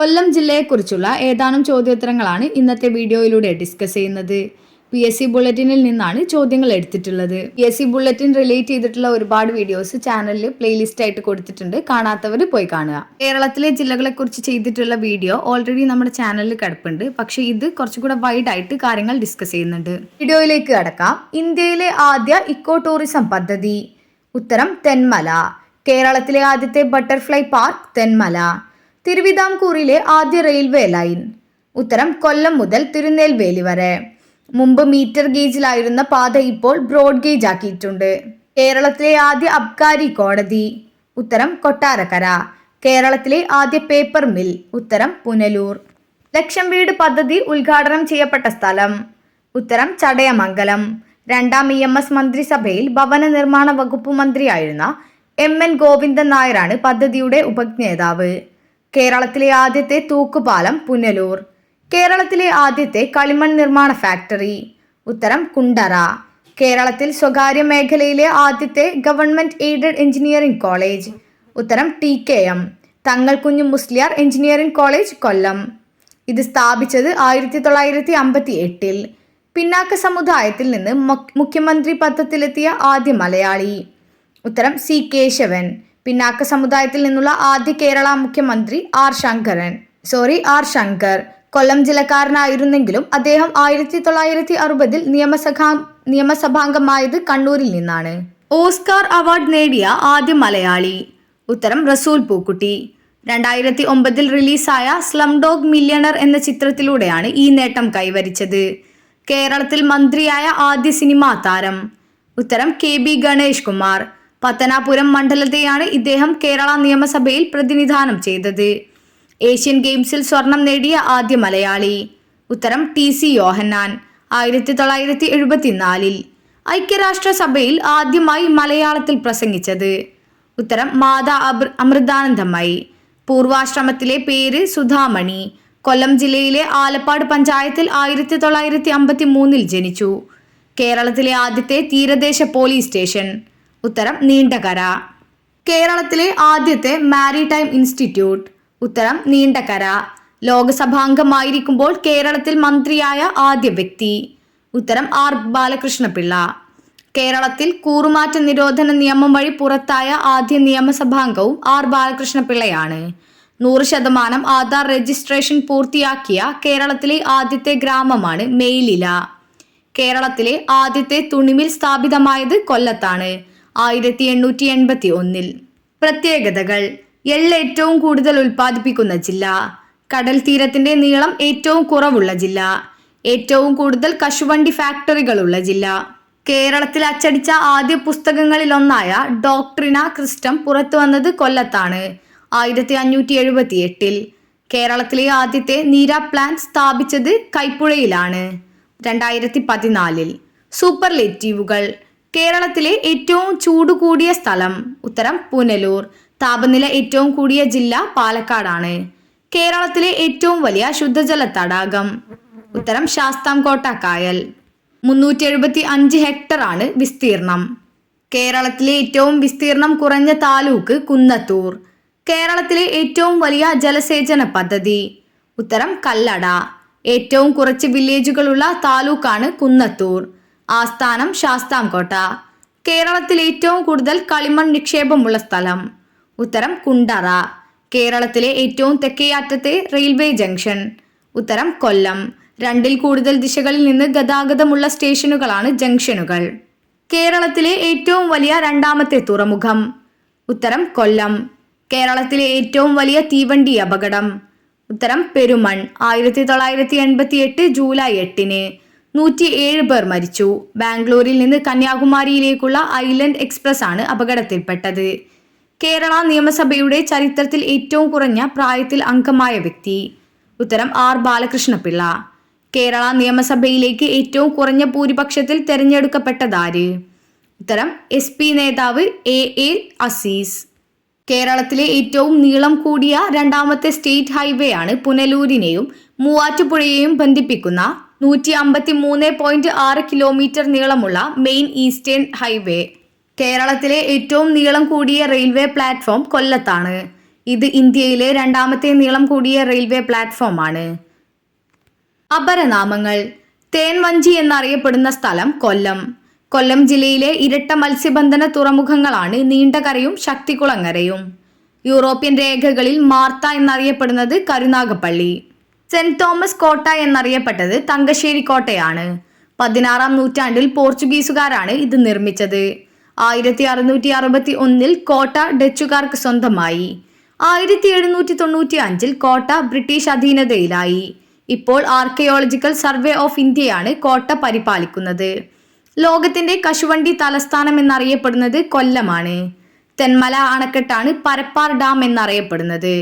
കൊല്ലം ജില്ലയെക്കുറിച്ചുള്ള ഏതാനും ചോദ്യോത്തരങ്ങളാണ് ഇന്നത്തെ വീഡിയോയിലൂടെ ഡിസ്കസ് ചെയ്യുന്നത്. PSC ബുള്ളറ്റിനിൽ നിന്നാണ് ചോദ്യങ്ങൾ എടുത്തിട്ടുള്ളത്. PSC ബുള്ളറ്റിൻ റിലേറ്റ് ചെയ്തിട്ടുള്ള ഒരുപാട് വീഡിയോസ് ചാനലിൽ പ്ലേലിസ്റ്റ് ആയിട്ട് കൊടുത്തിട്ടുണ്ട്. കാണാത്തവർ പോയി കാണുക. കേരളത്തിലെ ജില്ലകളെക്കുറിച്ച് ചെയ്തിട്ടുള്ള വീഡിയോ ഓൾറെഡി നമ്മുടെ ചാനലിൽ കിടപ്പുണ്ട്. പക്ഷേ ഇത് കുറച്ചുകൂടെ വൈഡ് ആയിട്ട് കാര്യങ്ങൾ ഡിസ്കസ് ചെയ്യുന്നുണ്ട്. വീഡിയോയിലേക്ക് കടക്കാം. ഇന്ത്യയിലെ ആദ്യ ഇക്കോ ടൂറിസം പദ്ധതി. ഉത്തരം തെന്മല. കേരളത്തിലെ ആദ്യത്തെ ബട്ടർഫ്ലൈ പാർക്ക് തെന്മല. തിരുവിതാംകൂറിലെ ആദ്യ റെയിൽവേ ലൈൻ. ഉത്തരം കൊല്ലം മുതൽ തിരുനെൽവേലി വരെ. മുമ്പ് മീറ്റർ ഗേജിലായിരുന്ന പാത ഇപ്പോൾ ബ്രോഡ് ഗേജ് ആക്കിയിട്ടുണ്ട്. കേരളത്തിലെ ആദ്യ അബ്കാരി കോടതി. ഉത്തരം കൊട്ടാരക്കര. കേരളത്തിലെ ആദ്യ പേപ്പർ മിൽ. ഉത്തരം പുനലൂർ. ലക്ഷം വീട് പദ്ധതി ഉദ്ഘാടനം ചെയ്യപ്പെട്ട സ്ഥലം. ഉത്തരം ചടയമംഗലം. രണ്ടാം EMS മന്ത്രിസഭയിൽ ഭവന നിർമ്മാണ വകുപ്പ് മന്ത്രിയായിരുന്ന MN ഗോവിന്ദൻ നായരാണ് പദ്ധതിയുടെ ഉപജ്ഞേതാവ്. കേരളത്തിലെ ആദ്യത്തെ തൂക്കുപാലം പുനലൂർ. കേരളത്തിലെ ആദ്യത്തെ കളിമൺ നിർമ്മാണ ഫാക്ടറി. ഉത്തരം കുണ്ടറ. കേരളത്തിൽ സ്വകാര്യ മേഖലയിലെ ആദ്യത്തെ ഗവൺമെന്റ് എയ്ഡഡ് എഞ്ചിനീയറിംഗ് കോളേജ്. ഉത്തരം TKM Thangalkunju Musaliar engineering college Kollam. ഇത് സ്ഥാപിച്ചത് 1958. പിന്നാക്ക സമുദായത്തിൽ നിന്ന് മുഖ്യമന്ത്രി പദത്തിലെത്തിയ ആദ്യ മലയാളി. ഉത്തരം C കേശവൻ. പിന്നാക്ക സമുദായത്തിൽ നിന്നുള്ള ആദ്യ കേരള മുഖ്യമന്ത്രി R ശങ്കർ. കൊല്ലം ജില്ലക്കാരനായിരുന്നെങ്കിലും അദ്ദേഹം 1960 നിയമസഭാംഗമായത് കണ്ണൂരിൽ നിന്നാണ്. ഓസ്കാർ അവാർഡ് നേടിയ ആദ്യ മലയാളി. ഉത്തരം റസൂൽ പൂക്കുട്ടി. 2009 റിലീസായ സ്ലം ഡോഗ് മില്യണർ എന്ന ചിത്രത്തിലൂടെയാണ് ഈ നേട്ടം കൈവരിച്ചത്. കേരളത്തിൽ മന്ത്രിയായ ആദ്യ സിനിമാ താരം. ഉത്തരം KB ഗണേഷ് കുമാർ. പത്തനാപുരം മണ്ഡലത്തെയാണ് ഇദ്ദേഹം കേരള നിയമസഭയിൽ പ്രതിനിധാനം ചെയ്തത്. ഏഷ്യൻ ഗെയിംസിൽ സ്വർണം നേടിയ ആദ്യ മലയാളി. ഉത്തരം TC യോഹന്നാൻ. 1974. ഐക്യരാഷ്ട്രസഭയിൽ ആദ്യമായി മലയാളത്തിൽ പ്രസംഗിച്ചത്. ഉത്തരം മാതാ അമൃതാനന്ദമയി. പൂർവാശ്രമത്തിലെ പേര് സുധാമണി. കൊല്ലം ജില്ലയിലെ ആലപ്പാട് പഞ്ചായത്തിൽ 1953 ജനിച്ചു. കേരളത്തിലെ ആദ്യത്തെ തീരദേശ പോലീസ് സ്റ്റേഷൻ. ഉത്തരം നീണ്ടകര. കേരളത്തിലെ ആദ്യത്തെ മാരിടൈം ഇൻസ്റ്റിറ്റ്യൂട്ട്. ഉത്തരം നീണ്ടകര. ലോകസഭാംഗമായിരിക്കുമ്പോൾ കേരളത്തിൽ മന്ത്രിയായ ആദ്യ വ്യക്തി. ഉത്തരം R ബാലകൃഷ്ണപിള്ള. കേരളത്തിൽ കൂറുമാറ്റ നിരോധന നിയമം വഴി പുറത്തായ ആദ്യ നിയമസഭാംഗവും R ബാലകൃഷ്ണപിള്ളയാണ്. 100% ആധാർ രജിസ്ട്രേഷൻ പൂർത്തിയാക്കിയ കേരളത്തിലെ ആദ്യത്തെ ഗ്രാമമാണ് മെയിലില. കേരളത്തിലെ ആദ്യത്തെ തുണിമിൽ സ്ഥാപിതമായത് കൊല്ലത്താണ് 1881. പ്രത്യേകതകൾ. എള്ള് ഏറ്റവും കൂടുതൽ ഉൽപ്പാദിപ്പിക്കുന്ന ജില്ല. കടൽ തീരത്തിന്റെ നീളം ഏറ്റവും കുറവുള്ള ജില്ല. ഏറ്റവും കൂടുതൽ കശുവണ്ടി ഫാക്ടറികളുള്ള ജില്ല. കേരളത്തിൽ അച്ചടിച്ച ആദ്യ പുസ്തകങ്ങളിലൊന്നായ ഡോക്ട്രിന ക്രിസ്റ്റം പുറത്തു വന്നത് കൊല്ലത്താണ് 1578. കേരളത്തിലെ ആദ്യത്തെ നീര പ്ലാന്റ് സ്ഥാപിച്ചത് കൈപ്പുഴയിലാണ് 2014. സൂപ്പർലേറ്റീവുകൾ. കേരളത്തിലെ ഏറ്റവും ചൂട് കൂടിയ സ്ഥലം. ഉത്തരം പുനലൂർ. താപനില ഏറ്റവും കൂടിയ ജില്ല പാലക്കാടാണ്. കേരളത്തിലെ ഏറ്റവും വലിയ ശുദ്ധജല തടാകം. ഉത്തരം ശാസ്താംകോട്ട കായൽ. 375 ഹെക്ടർ ആണ് വിസ്തീർണം. കേരളത്തിലെ ഏറ്റവും വിസ്തീർണം കുറഞ്ഞ താലൂക്ക് കുന്നത്തൂർ. കേരളത്തിലെ ഏറ്റവും വലിയ ജലസേചന പദ്ധതി. ഉത്തരം കല്ലട. ഏറ്റവും കുറച്ച് വില്ലേജുകളുള്ള താലൂക്കാണ് കുന്നത്തൂർ. ആസ്ഥാനം ശാസ്താംകോട്ട. കേരളത്തിൽ ഏറ്റവും കൂടുതൽ കളിമൺ നിക്ഷേപമുള്ള സ്ഥലം. ഉത്തരം കുണ്ടറ. കേരളത്തിലെ ഏറ്റവും തെക്കേയറ്റത്തെ റെയിൽവേ ജംഗ്ഷൻ. ഉത്തരം കൊല്ലം. 2ൽ കൂടുതൽ ദിശകളിൽ നിന്ന് ഗതാഗതമുള്ള സ്റ്റേഷനുകളാണ് ജംഗ്ഷനുകൾ. കേരളത്തിലെ ഏറ്റവും വലിയ രണ്ടാമത്തെ തുറമുഖം. ഉത്തരം കൊല്ലം. കേരളത്തിലെ ഏറ്റവും വലിയ തീവണ്ടി അപകടം. ഉത്തരം പെരുമൺ. 1988 ജൂലൈ 8. 107 പേർ മരിച്ചു. ബാംഗ്ലൂരിൽ നിന്ന് കന്യാകുമാരിയിലേക്കുള്ള ഐലൻഡ് എക്സ്പ്രസ് ആണ് അപകടത്തിൽപ്പെട്ടത്. കേരള നിയമസഭയുടെ ചരിത്രത്തിൽ ഏറ്റവും കുറഞ്ഞ പ്രായത്തിൽ അംഗമായ വ്യക്തി. ഉത്തരം R ബാലകൃഷ്ണപിള്ള. കേരള നിയമസഭയിലേക്ക് ഏറ്റവും കുറഞ്ഞ ഭൂരിപക്ഷത്തിൽ തെരഞ്ഞെടുക്കപ്പെട്ടതാര്? ഉത്തരം SP നേതാവ് AA അസീസ്. കേരളത്തിലെ ഏറ്റവും നീളം കൂടിയ രണ്ടാമത്തെ സ്റ്റേറ്റ് ഹൈവേ ആണ് പുനലൂരിനെയും മൂവാറ്റുപുഴയെയും ബന്ധിപ്പിക്കുന്ന 153.6 കിലോമീറ്റർ നീളമുള്ള മെയിൻ ഈസ്റ്റേൺ ഹൈവേ. കേരളത്തിലെ ഏറ്റവും നീളം കൂടിയ റെയിൽവേ പ്ലാറ്റ്ഫോം കൊല്ലത്താണ്. ഇത് ഇന്ത്യയിലെ രണ്ടാമത്തെ നീളം കൂടിയ റെയിൽവേ പ്ലാറ്റ്ഫോമാണ്. അപരനാമങ്ങൾ. തേൻവഞ്ചി എന്നറിയപ്പെടുന്ന സ്ഥലം കൊല്ലം. കൊല്ലം ജില്ലയിലെ ഇരട്ട മത്സ്യബന്ധന തുറമുഖങ്ങളാണ് നീണ്ടകരയും ശക്തികുളങ്ങരയും. യൂറോപ്യൻ രേഖകളിൽ മാർത്ത എന്നറിയപ്പെടുന്നത് കരുനാഗപ്പള്ളി. സെന്റ് തോമസ് കോട്ട എന്നറിയപ്പെട്ടത് തങ്കശ്ശേരി കോട്ടയാണ്. 16-ാം നൂറ്റാണ്ടിൽ പോർച്ചുഗീസുകാരാണ് ഇത് നിർമ്മിച്ചത്. 1661 കോട്ട ഡച്ചുകാർക്ക് സ്വന്തമായി. 1795 കോട്ട ബ്രിട്ടീഷ് അധീനതയിലായി. ഇപ്പോൾ ആർക്കിയോളജിക്കൽ സർവേ ഓഫ് ഇന്ത്യയാണ് കോട്ട പരിപാലിക്കുന്നത്. ലോകത്തിന്റെ കശുവണ്ടി തലസ്ഥാനം എന്നറിയപ്പെടുന്നത് കൊല്ലമാണ്. തെന്മല അണക്കെട്ടാണ് പരപ്പാർ ഡാം എന്നറിയപ്പെടുന്നത്.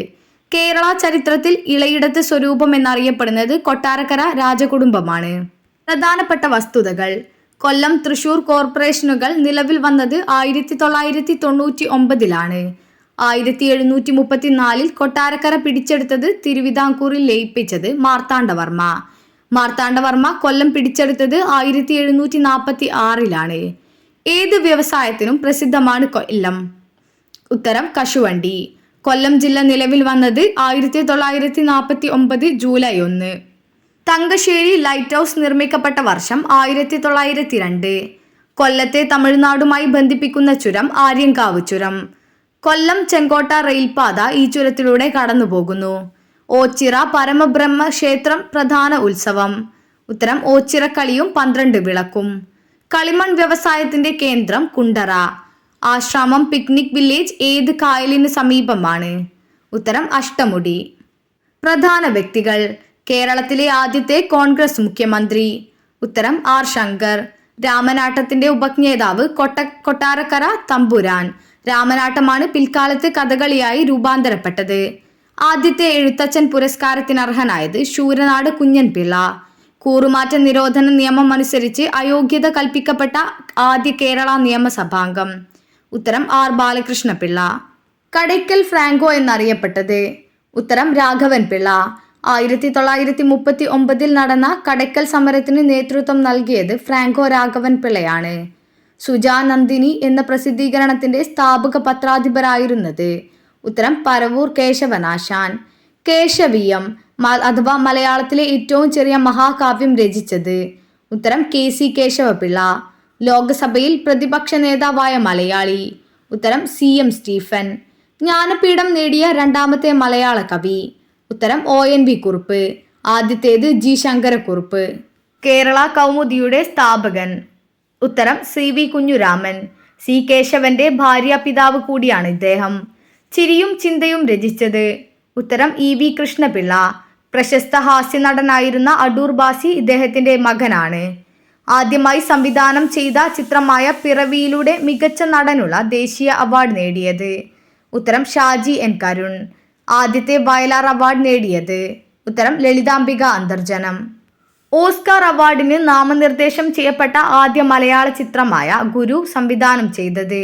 കേരള ചരിത്രത്തിൽ ഇളയിടത്ത് സ്വരൂപം എന്നറിയപ്പെടുന്നത് കൊട്ടാരക്കര രാജകുടുംബമാണ്. പ്രധാനപ്പെട്ട വസ്തുതകൾ. കൊല്ലം തൃശൂർ കോർപ്പറേഷനുകൾ നിലവിൽ വന്നത് 1999-ലാണ്. 1734 കൊട്ടാരക്കര പിടിച്ചെടുത്തത് തിരുവിതാംകൂറിൽ ലയിപ്പിച്ചത് മാർത്താണ്ഡവർമ്മ. മാർത്താണ്ഡവർമ്മ കൊല്ലം പിടിച്ചെടുത്തത് 1746-ലാണ്. ഏത് വ്യവസായത്തിനും പ്രസിദ്ധമാണ് കൊല്ലം? ഉത്തരം കശുവണ്ടി. കൊല്ലം ജില്ല നിലവിൽ വന്നത് 1949 ജൂലൈ 1. തങ്കശ്ശേരി ലൈറ്റ് ഹൗസ് നിർമ്മിക്കപ്പെട്ട വർഷം 1902. കൊല്ലത്തെ തമിഴ്നാടുമായി ബന്ധിപ്പിക്കുന്ന ചുരം ആര്യങ്കാവ് ചുരം. കൊല്ലം ചെങ്കോട്ട റെയിൽപാത ഈ ചുരത്തിലൂടെ കടന്നുപോകുന്നു. ഓച്ചിറ പരമബ്രഹ്മ ക്ഷേത്രം പ്രധാന ഉത്സവം. ഉത്തരം ഓച്ചിറക്കളിയും 12 വിളക്കും. കളിമൺ വ്യവസായത്തിന്റെ കേന്ദ്രം കുണ്ടറ. ആശ്രാമം പിക്നിക് വില്ലേജ് ഏത് കായലിന് സമീപമാണ്? ഉത്തരം അഷ്ടമുടി. പ്രധാന വ്യക്തികൾ. കേരളത്തിലെ ആദ്യത്തെ കോൺഗ്രസ് മുഖ്യമന്ത്രി. ഉത്തരം ആർ ശങ്കർ. രാമനാട്ടത്തിന്റെ ഉപജ്ഞേതാവ് കൊട്ടാരക്കര തമ്പുരാൻ. രാമനാട്ടമാണ് പിൽക്കാലത്ത് കഥകളിയായി രൂപാന്തരപ്പെട്ടത്. ആദ്യത്തെ എഴുത്തച്ഛൻ പുരസ്കാരത്തിനർഹനായത് ശൂരനാട് കുഞ്ഞൻപിള്ള. കൂറുമാറ്റ നിരോധന നിയമം അനുസരിച്ച് അയോഗ്യത കൽപ്പിക്കപ്പെട്ട ആദ്യ കേരള നിയമസഭാംഗം. ഉത്തരം ആർ ബാലകൃഷ്ണപിള്ള. കടയ്ക്കൽ ഫ്രാങ്കോ എന്നറിയപ്പെട്ടത്. ഉത്തരം രാഘവൻ പിള്ള. 1939 നടന്ന കടയ്ക്കൽ സമരത്തിന് നേതൃത്വം നൽകിയത് ഫ്രാങ്കോ രാഘവൻ പിള്ളയാണ്. സുജാനന്ദിനി എന്ന പ്രസിദ്ധീകരണത്തിന്റെ സ്ഥാപക പത്രാധിപരായിരുന്നത്. ഉത്തരം പരവൂർ കേശവനാശാൻ. കേശവീയം അഥവാ മലയാളത്തിലെ ഏറ്റവും ചെറിയ മഹാകാവ്യം രചിച്ചത്. ഉത്തരം KC കേശവപിള്ള. ലോകസഭയിൽ പ്രതിപക്ഷ നേതാവായ മലയാളി. ഉത്തരം CM സ്റ്റീഫൻ. ജ്ഞാനപീഠം നേടിയ രണ്ടാമത്തെ മലയാള കവി. ഉത്തരം ONV കുറുപ്പ്. ആദ്യത്തേത് G ശങ്കരക്കുറുപ്പ്. കേരള കൗമുദിയുടെ സ്ഥാപകൻ. ഉത്തരം CV കുഞ്ഞുരാമൻ. C കേശവന്റെ ഭാര്യാപിതാവ് കൂടിയാണ് ഇദ്ദേഹം. ചിരിയും ചിന്തയും രചിച്ചത്. ഉത്തരം EV കൃഷ്ണപിള്ള. പ്രശസ്ത ഹാസ്യനടനായിരുന്ന അടൂർ ബാസി ഇദ്ദേഹത്തിന്റെ മകനാണ്. ആദ്യമായി സംവിധാനം ചെയ്ത ചിത്രമായ പിറവിയിലൂടെ മികച്ച നടനുള്ള ദേശീയ അവാർഡ് നേടിയത്. ഉത്തരം ഷാജി N കരുൺ. ആദ്യത്തെ വയലാർ അവാർഡ് നേടിയത്. ഉത്തരം ലളിതാംബിക അന്തർജനം. ഓസ്കാർ അവാർഡിന് നാമനിർദ്ദേശം ചെയ്യപ്പെട്ട ആദ്യ മലയാള ചിത്രമായ ഗുരു സംവിധാനം ചെയ്തത്.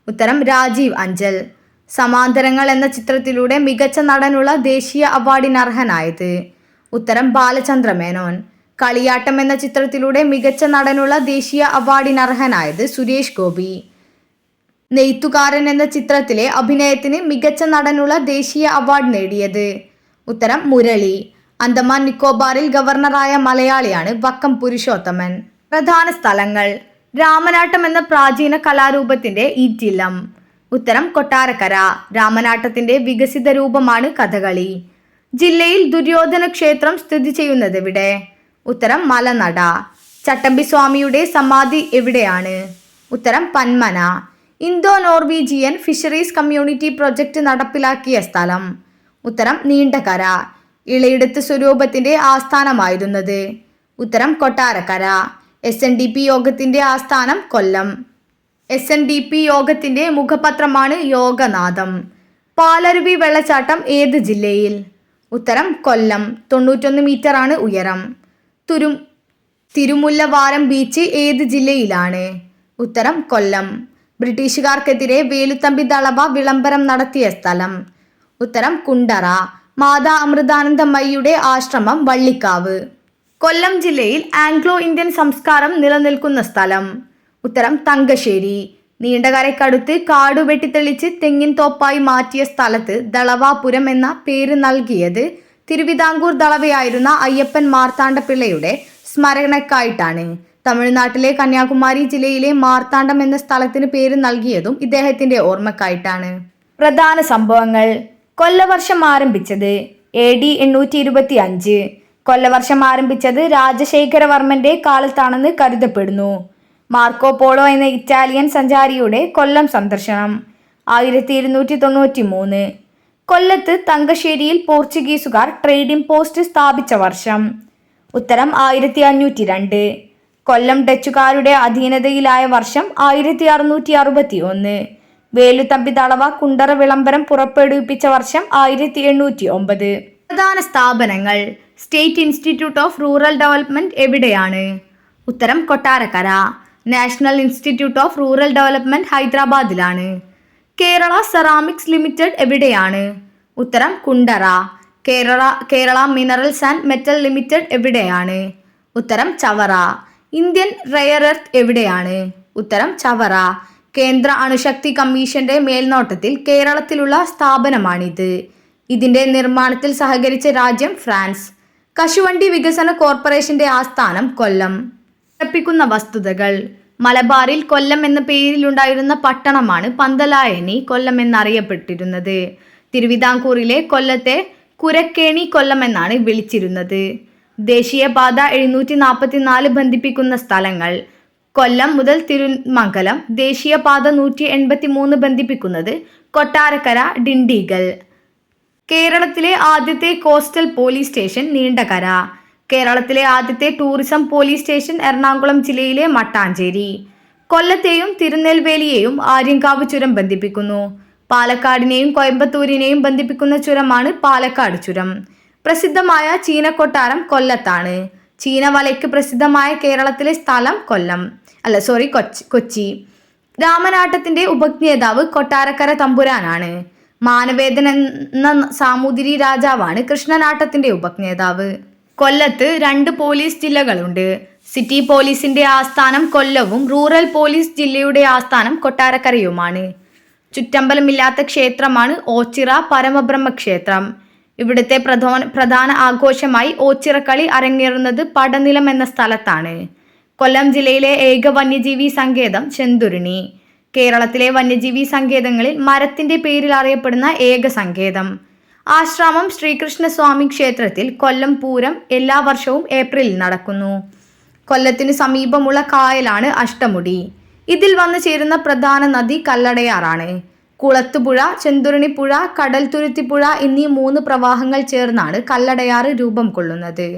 ഉത്തരം രാജീവ് അഞ്ചൽ. സമാന്തരങ്ങൾ എന്ന ചിത്രത്തിലൂടെ മികച്ച നടനുള്ള ദേശീയ അവാർഡിനർഹനായത്. ഉത്തരം ബാലചന്ദ്ര മേനോൻ. കളിയാട്ടം എന്ന ചിത്രത്തിലൂടെ മികച്ച നടനുള്ള ദേശീയ അവാർഡിനർഹനായത് സുരേഷ് ഗോപി. നെയ്ത്തുകാരൻ എന്ന ചിത്രത്തിലെ അഭിനയത്തിന് മികച്ച നടനുള്ള ദേശീയ അവാർഡ് നേടിയത്. ഉത്തരം മുരളി. അന്തമാൻ നിക്കോബാറിൽ ഗവർണറായ മലയാളിയാണ് വക്കം പുരുഷോത്തമൻ. പ്രധാന സ്ഥലങ്ങൾ. രാമനാട്ടം എന്ന പ്രാചീന കലാരൂപത്തിന്റെ ഈറ്റില്ലം. ഉത്തരം കൊട്ടാരക്കര. രാമനാട്ടത്തിന്റെ വികസിത രൂപമാണ് കഥകളി. ജില്ലയിൽ ദുര്യോധന ക്ഷേത്രം സ്ഥിതി ചെയ്യുന്നത് എവിടെ? ഉത്തരം മലനട. ചട്ടമ്പി സ്വാമിയുടെ സമാധി എവിടെയാണ്? ഉത്തരം Panmana. Indo Norwegian fisheries community project നടപ്പിലാക്കിയ സ്ഥലം. ഉത്തരം നീണ്ടകര. ഇളയിടത്ത് സ്വരൂപത്തിന്റെ ആസ്ഥാനമായിരുന്നത്. ഉത്തരം കൊട്ടാരക്കര. SNDP യോഗത്തിന്റെ ആസ്ഥാനം കൊല്ലം. SNDP യോഗത്തിന്റെ മുഖപത്രമാണ് യോഗനാഥം. പാലരുവി വെള്ളച്ചാട്ടം ഏത് ജില്ലയിൽ? ഉത്തരം കൊല്ലം. 91 മീറ്ററാണ് ഉയരം. തിരുമുല്ലവാരം ബീച്ച് ഏത് ജില്ലയിലാണ്? ഉത്തരം കൊല്ലം. ബ്രിട്ടീഷുകാർക്കെതിരെ വേലുത്തമ്പി ദളവ വിളംബരം നടത്തിയ സ്ഥലം. ഉത്തരം കുണ്ടറ. മാതാ അമൃതാനന്ദമയിയുടെ ആശ്രമം വള്ളിക്കാവ്. കൊല്ലം ജില്ലയിൽ ആംഗ്ലോ ഇന്ത്യൻ സംസ്കാരം നിലനിൽക്കുന്ന സ്ഥലം. ഉത്തരം തങ്കശ്ശേരി. നീണ്ടകരയ്ക്കടുത്ത് കാടു വെട്ടിത്തെളിച്ച് തെങ്ങിൻ തോപ്പായി മാറ്റിയ സ്ഥലത്ത് ദളവാപുരം എന്ന പേര് നൽകിയത് തിരുവിതാംകൂർ ദളവയായിരുന്ന അയ്യപ്പൻ മാർത്താണ്ഡപിള്ളയുടെ സ്മരണയ്ക്കായിട്ടാണ്. തമിഴ്നാട്ടിലെ കന്യാകുമാരി ജില്ലയിലെ മാർത്താണ്ഡം എന്ന സ്ഥലത്തിന് പേര് നൽകിയതും ഇദ്ദേഹത്തിന്റെ ഓർമ്മക്കായിട്ടാണ്. പ്രധാന സംഭവങ്ങൾ. കൊല്ലവർഷം ആരംഭിച്ചത് AD 825. കൊല്ലവർഷം ആരംഭിച്ചത് രാജശേഖരവർമ്മന്റെ കാലത്താണെന്ന് കരുതപ്പെടുന്നു. മാർക്കോ പോളോ എന്ന ഇറ്റാലിയൻ സഞ്ചാരിയുടെ കൊല്ലം സന്ദർശനം 1293. കൊല്ലത്ത് തങ്കശ്ശേരിയിൽ പോർച്ചുഗീസുകാർ ട്രേഡിംഗ് പോസ്റ്റ് സ്ഥാപിച്ച വർഷം. ഉത്തരം 1502. കൊല്ലം ഡച്ചുകാരുടെ അധീനതയിലായ വർഷം 1661. വേലുത്തമ്പി ദളവ കുണ്ടറ വിളംബരം പുറപ്പെടുവിപ്പിച്ച വർഷം 1809. പ്രധാന സ്ഥാപനങ്ങൾ. State institute of rural development എവിടെയാണ്? ഉത്തരം Kottarakkara. National institute of rural development ഹൈദരാബാദിലാണ്. കേരള സെറാമിക്സ് ലിമിറ്റഡ് എവിടെയാണ്? ഉത്തരം Kundara. Kerala minerals and metal limited എവിടെയാണ്? ഉത്തരം ചവറ. ഇന്ത്യൻ റെയർ എർത്ത് എവിടെയാണ്? ഉത്തരം ചവറ. കേന്ദ്ര അണുശക്തി കമ്മീഷന്റെ മേൽനോട്ടത്തിൽ കേരളത്തിലുള്ള സ്ഥാപനമാണിത്. ഇതിന്റെ നിർമ്മാണത്തിൽ സഹകരിച്ച രാജ്യം ഫ്രാൻസ്. കശുവണ്ടി വികസന കോർപ്പറേഷന്റെ ആസ്ഥാനം കൊല്ലം. ഉറപ്പിക്കുന്ന വസ്തുതകൾ. മലബാറിൽ കൊല്ലം എന്ന പേരിലുണ്ടായിരുന്ന പട്ടണമാണ് പന്തലായനി കൊല്ലം എന്നറിയപ്പെട്ടിരുന്നത്. തിരുവിതാംകൂറിലെ കൊല്ലത്തെ കുരക്കേണി കൊല്ലം എന്നാണ് വിളിച്ചിരുന്നത്. ദേശീയപാത 744 ബന്ധിപ്പിക്കുന്ന സ്ഥലങ്ങൾ. കൊല്ലം മുതൽ തിരുമംഗലം. ദേശീയപാത 183 ബന്ധിപ്പിക്കുന്നത് കൊട്ടാരക്കര ഡിണ്ടിഗൽ. കേരളത്തിലെ ആദ്യത്തെ കോസ്റ്റൽ പോലീസ് സ്റ്റേഷൻ നീണ്ടകര. കേരളത്തിലെ ആദ്യത്തെ ടൂറിസം പോലീസ് സ്റ്റേഷൻ എറണാകുളം ജില്ലയിലെ മട്ടാഞ്ചേരി. കൊല്ലത്തെയും തിരുനെൽവേലിയെയും ആര്യങ്കാവ് ചുരം ബന്ധിപ്പിക്കുന്നു. പാലക്കാടിനെയും കോയമ്പത്തൂരിനെയും ബന്ധിപ്പിക്കുന്ന ചുരമാണ് പാലക്കാട് ചുരം. പ്രസിദ്ധമായ ചീനക്കൊട്ടാരം കൊല്ലത്താണ്. ചീനവലയ്ക്ക് പ്രസിദ്ധമായ കേരളത്തിലെ സ്ഥലം കൊച്ചി. രാമനാട്ടത്തിന്റെ ഉപജ്ഞേതാവ് കൊട്ടാരക്കര തമ്പുരാനാണ്. മാനവേദൻ എന്ന സാമൂതിരി രാജാവാണ് കൃഷ്ണനാട്ടത്തിന്റെ ഉപജ്ഞേതാവ്. കൊല്ലത്ത് 2 പോലീസ് ജില്ലകളുണ്ട്. സിറ്റി പോലീസിന്റെ ആസ്ഥാനം കൊല്ലവും റൂറൽ പോലീസ് ജില്ലയുടെ ആസ്ഥാനം കൊട്ടാരക്കരയുമാണ്. ചുറ്റമ്പലമില്ലാത്ത ക്ഷേത്രമാണ് ഓച്ചിറ പരമബ്രഹ്മ ക്ഷേത്രം. ഇവിടുത്തെ പ്രധാന ആഘോഷമായി ഓച്ചിറക്കളി അരങ്ങേറുന്നത് പടനിലം എന്ന സ്ഥലത്താണ്. കൊല്ലം ജില്ലയിലെ ഏക വന്യജീവി സങ്കേതം ചെന്തുരുണി. കേരളത്തിലെ വന്യജീവി സങ്കേതങ്ങളിൽ മരത്തിന്റെ പേരിൽ അറിയപ്പെടുന്ന ഏക സങ്കേതം. ആശ്രാമം ശ്രീകൃഷ്ണസ്വാമി ക്ഷേത്രത്തിൽ കൊല്ലം പൂരം എല്ലാ വർഷവും ഏപ്രിലിൽ നടക്കുന്നു. കൊല്ലത്തിന് സമീപമുള്ള കായലാണ് അഷ്ടമുടി. ഇതിൽ വന്നു ചേരുന്ന പ്രധാന നദി കല്ലടയാറാണ്. കുളത്തുപുഴ, ചെന്തുരുണിപ്പുഴ, കടൽത്തുരുത്തിപ്പുഴ എന്നീ 3 പ്രവാഹങ്ങൾ ചേർന്നാണ് കല്ലടയാറ് രൂപം കൊള്ളുന്നത്.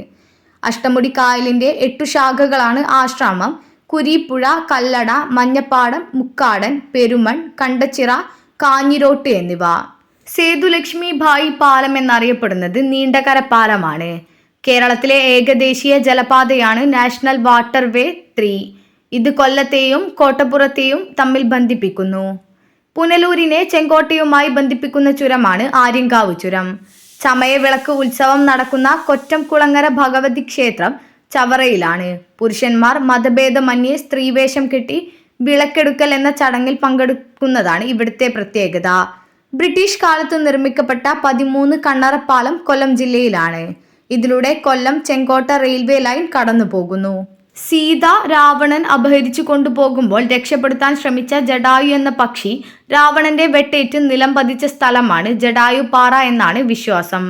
അഷ്ടമുടി കായലിന്റെ 8 ശാഖകളാണ് ആശ്രാമം, കുരീപ്പുഴ, കല്ലട, മഞ്ഞപ്പാടം, മുക്കാടൻ, പെരുമൺ, കണ്ടച്ചിറ, കാഞ്ഞിരോട്ട് എന്നിവ. സേതുലക്ഷ്മി ഭായി പാലം എന്നറിയപ്പെടുന്നത് നീണ്ടകര പാലമാണ്. കേരളത്തിലെ ഏകദേശീയ ജലപാതയാണ് നാഷണൽ വാട്ടർവേ 3. ഇത് കൊല്ലത്തെയും കോട്ടപ്പുറത്തെയും തമ്മിൽ ബന്ധിപ്പിക്കുന്നു. പുനലൂരിനെ ചെങ്കോട്ടയുമായി ബന്ധിപ്പിക്കുന്ന ചുരമാണ് ആര്യങ്കാവ് ചുരം. ചമയവിളക്ക് ഉത്സവം നടക്കുന്ന കൊറ്റംകുളങ്ങര ഭഗവതി ക്ഷേത്രം ചവറയിലാണ്. പുരുഷന്മാർ മതഭേദമന്യേ സ്ത്രീവേഷം കെട്ടി വിളക്കെടുക്കൽ എന്ന ചടങ്ങിൽ പങ്കെടുക്കുന്നതാണ് ഇവിടുത്തെ പ്രത്യേകത. ബ്രിട്ടീഷ് കാലത്ത് നിർമ്മിക്കപ്പെട്ട 13 കണ്ണറപ്പാലം കൊല്ലം ജില്ലയിലാണ്. ഇതിലൂടെ കൊല്ലം ചെങ്കോട്ട റെയിൽവേ ലൈൻ കടന്നു പോകുന്നു. സീത രാവണൻ അപഹരിച്ചു കൊണ്ടുപോകുമ്പോൾ രക്ഷപ്പെടുത്താൻ ശ്രമിച്ച ജടായു എന്ന പക്ഷി രാവണന്റെ വെട്ടേറ്റ് നിലം പതിച്ച സ്ഥലമാണ് ജടായുപ്പാറ എന്നാണ് വിശ്വാസം.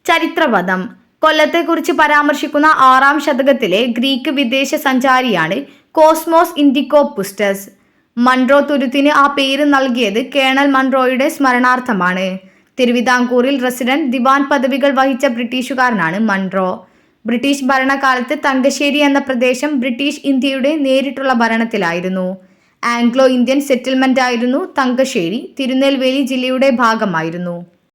ചരിത്രപഥം. കൊല്ലത്തെക്കുറിച്ച് പരാമർശിക്കുന്ന 6-ാം ശതകത്തിലെ ഗ്രീക്ക് വിദേശ സഞ്ചാരിയാണ് കോസ്മോസ് ഇൻഡിക്കോപുസ്റ്റസ്. മൺട്രോ തുരുത്തിന് ആ പേര് നൽകിയത് കേണൽ മൺട്രോയുടെ സ്മരണാർത്ഥമാണ്. തിരുവിതാംകൂറിൽ റെസിഡന്റ് ദിവാൻ പദവികൾ വഹിച്ച ബ്രിട്ടീഷുകാരനാണ് മൺട്രോ. ബ്രിട്ടീഷ് ഭരണകാലത്ത് തങ്കശ്ശേരി എന്ന പ്രദേശം ബ്രിട്ടീഷ് ഇന്ത്യയുടെ നേരിട്ടുള്ള ഭരണത്തിലായിരുന്നു. ആംഗ്ലോ ഇന്ത്യൻ സെറ്റിൽമെന്റ് ആയിരുന്നു തങ്കശ്ശേരി. തിരുനെൽവേലി ജില്ലയുടെ ഭാഗമായിരുന്നു.